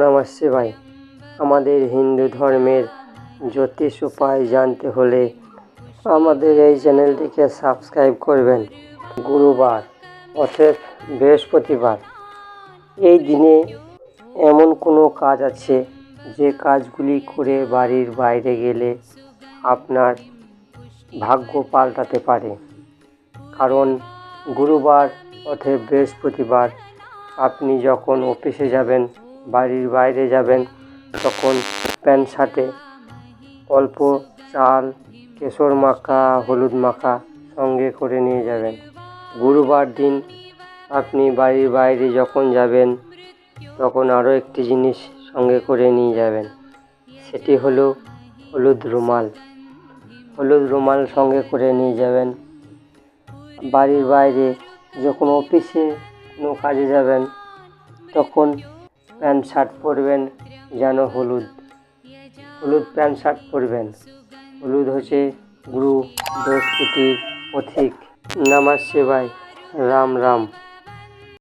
নমঃ শিবায়। আমাদের হিন্দু ধর্মের জ্যোতিষ উপায় জানতে হলে আমাদের এই চ্যানেলটিকে সাবস্ক্রাইব করবেন। গুরুবার অর্থাৎ বৃহস্পতিবার, এই দিনে এমন কোনো কাজ আছে যে কাজগুলি করে বাড়ির বাইরে গেলে আপনার ভাগ্য পাল্টাতে পারে। কারণ গুরুবার অর্থাৎ বৃহস্পতিবার আপনি যখন অফিসে যাবেন, বাড়ির বাইরে যাবেন, তখন প্যান্ট শার্টে অল্প চাল, কেশর মাখা, হলুদ মাখা সঙ্গে করে নিয়ে যাবেন। গুরুবার দিন আপনি বাড়ির বাইরে যখন যাবেন তখন আরও একটি জিনিস সঙ্গে করে নিয়ে যাবেন, সেটি হলো হলুদ রুমাল। হলুদ রুমাল সঙ্গে করে নিয়ে যাবেন। বাড়ির বাইরে যখন অফিসে কোনো কাজে যাবেন তখন প্যান্ট শার্ট পরবেন যেন হলুদ প্যান্ট শার্ট পরবেন। হলুদ হচ্ছে গুরু বৃহস্পতির প্রতীক। নমঃ শিবায়। রাম রাম।